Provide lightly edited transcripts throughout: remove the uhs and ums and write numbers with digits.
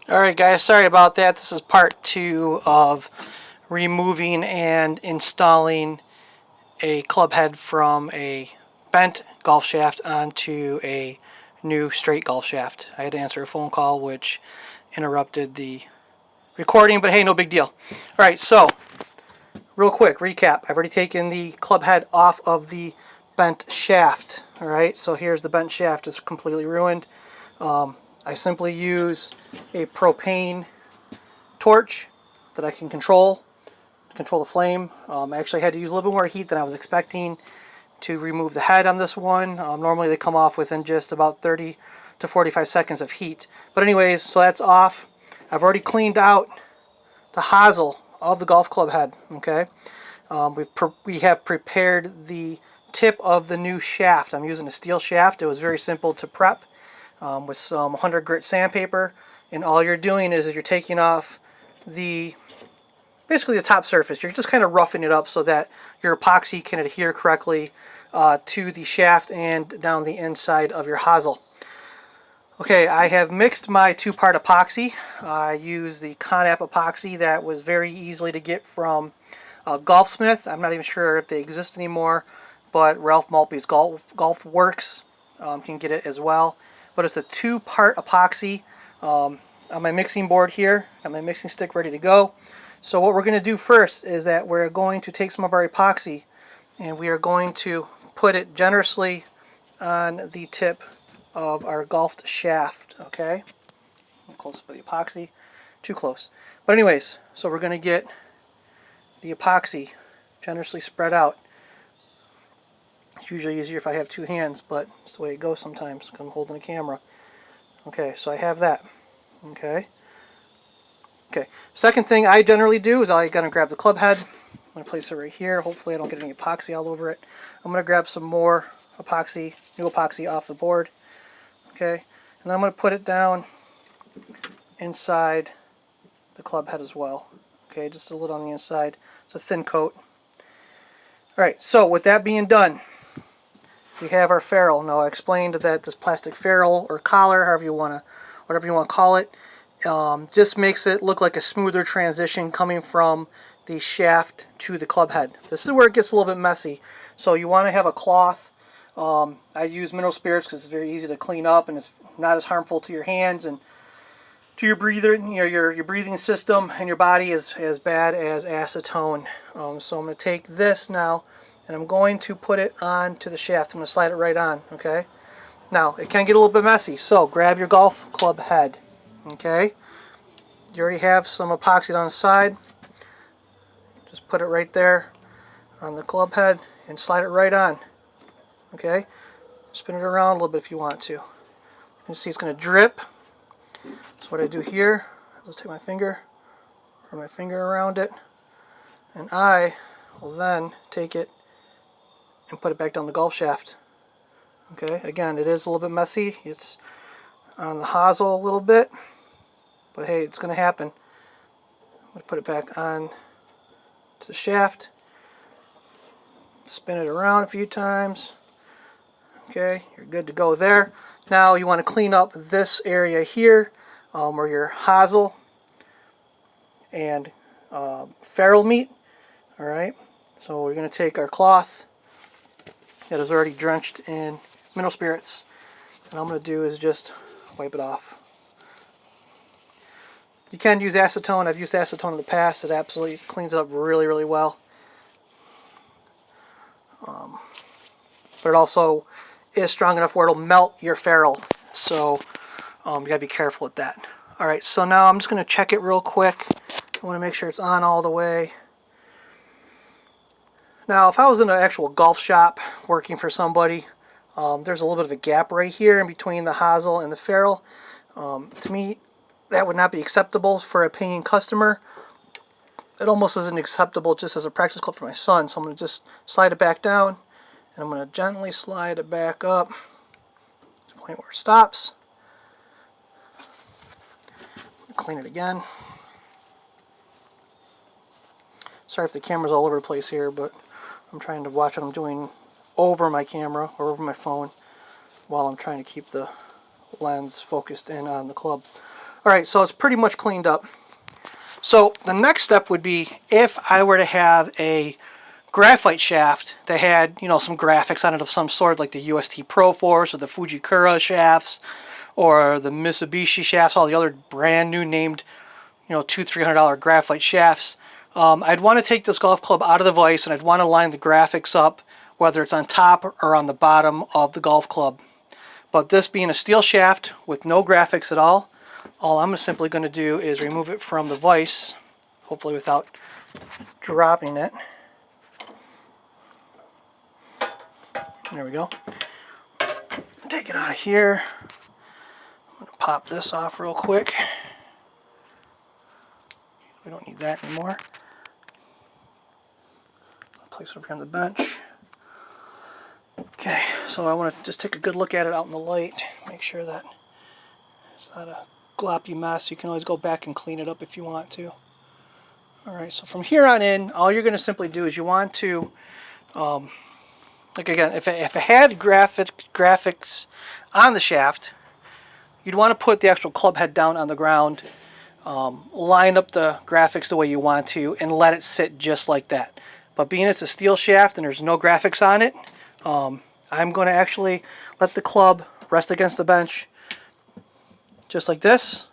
Alright guys, sorry about that. This is part 2 of removing and installing a club head from a bent golf shaft onto a new straight golf shaft. I had to answer a phone call which interrupted the recording, but hey, no big deal. Alright, so real quick recap. I've already taken the club head off of the bent shaft. Alright, so here's the bent shaft. It's completely ruined. I simply use a propane torch that I can control the flame. I actually had to use a little bit more heat than I was expecting to remove the head on this one. Normally they come off within just about 30 to 45 seconds of heat. But anyways, so that's off. I've already cleaned out the hosel of the golf club head. Okay, we have prepared the tip of the new shaft. I'm using a steel shaft. It was very simple to prep with some 100 grit sandpaper, and all you're doing is you're taking off basically the top surface. You're just kind of roughing it up so that your epoxy can adhere correctly to the shaft and down the inside of your hosel. Okay, I have mixed my two-part epoxy. I use the Conap epoxy that was very easily to get from Golfsmith. I'm not even sure if they exist anymore, but Ralph Maltby's Golf Works can get it as well. But it's a two-part epoxy on my mixing board here. Got my mixing stick ready to go. So what we're going to do first is that we're going to take some of our epoxy and we are going to put it generously on the tip of our golf shaft. Okay, close up with the epoxy, too close. But anyways, so we're going to get the epoxy generously spread out. It's usually easier if I have two hands, but it's the way it goes sometimes because I'm holding a camera. Okay, so I have that. Okay. Second thing I generally do is I'm going to grab the club head. I'm going to place it right here. Hopefully I don't get any epoxy all over it. I'm going to grab some more epoxy, new epoxy off the board. Okay, and then I'm going to put it down inside the club head as well. Okay, just a little on the inside. It's a thin coat. Alright, so with that being done, we have our ferrule. Now I explained that this plastic ferrule or collar, whatever you want to call it, just makes it look like a smoother transition coming from the shaft to the club head. This is where it gets a little bit messy. So you want to have a cloth. I use mineral spirits because it's very easy to clean up and it's not as harmful to your hands and to your your breathing system and your body is as bad as acetone. So I'm going to take this now and I'm going to put it onto the shaft. I'm going to slide it right on. Okay. Now it can get a little bit messy, so grab your golf club head. Okay, you already have some epoxy on the side. Just put it right there on the club head and slide it right on. Okay, spin it around a little bit if you want to. You can see it's going to drip. So what I do here, let's take my finger, run my finger around it, and I will then take it and put it back down the golf shaft. Okay, again, it is a little bit messy. It's on the hosel a little bit, but hey, it's going to happen. I'm going to put it back on to the shaft, spin it around a few times. Okay, you're good to go there. Now you want to clean up this area here where your hosel and ferrule meet. Alright, so we're going to take our cloth that is already drenched in mineral spirits, and all I'm going to do is just wipe it off. You can use acetone. I've used acetone in the past. It absolutely cleans it up really, really well. But it also is strong enough where it'll melt your ferrule. So you gotta be careful with that. Alright, so now I'm just going to check it real quick. I want to make sure it's on all the way. Now, if I was in an actual golf shop working for somebody, there's a little bit of a gap right here in between the hosel and the ferrule. To me, that would not be acceptable for a paying customer. It almost isn't acceptable just as a practice club for my son. So I'm going to just slide it back down, and I'm going to gently slide it back up to the point where it stops. Clean it again. Sorry if the camera's all over the place here, but I'm trying to watch what I'm doing over my camera or over my phone while I'm trying to keep the lens focused in on the club. Alright, so it's pretty much cleaned up. So the next step would be if I were to have a graphite shaft that had, you know, some graphics on it of some sort, like the UST Pro Force or the Fujikura shafts or the Mitsubishi shafts, all the other brand new named, you know, $200-300 graphite shafts. I'd want to take this golf club out of the vise and I'd want to line the graphics up, whether it's on top or on the bottom of the golf club. But this being a steel shaft with no graphics at all I'm simply going to do is remove it from the vise, hopefully without dropping it. There we go. Take it out of here. I'm going to pop this off real quick. We don't need that anymore. Place it over here on the bench. Okay, so I want to just take a good look at it out in the light. Make sure that it's not a gloppy mess. You can always go back and clean it up if you want to. Alright, so from here on in, all you're going to simply do is you want to, like again, if it had graphics on the shaft, you'd want to put the actual club head down on the ground, line up the graphics the way you want to, and let it sit just like that. But being it's a steel shaft and there's no graphics on it, I'm going to actually let the club rest against the bench just like this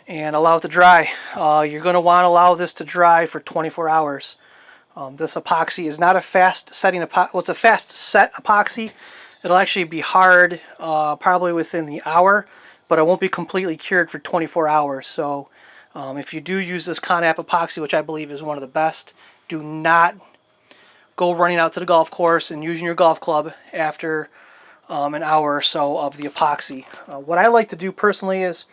and allow it to dry. You're going to want to allow this to dry for 24 hours. This epoxy is not a fast setting epoxy. Well, it's a fast set epoxy. It'll actually be hard probably within the hour, but it won't be completely cured for 24 hours. So if you do use this Conap epoxy, which I believe is one of the best, do not go running out to the golf course and using your golf club after an hour or so of the epoxy. What I like to do personally is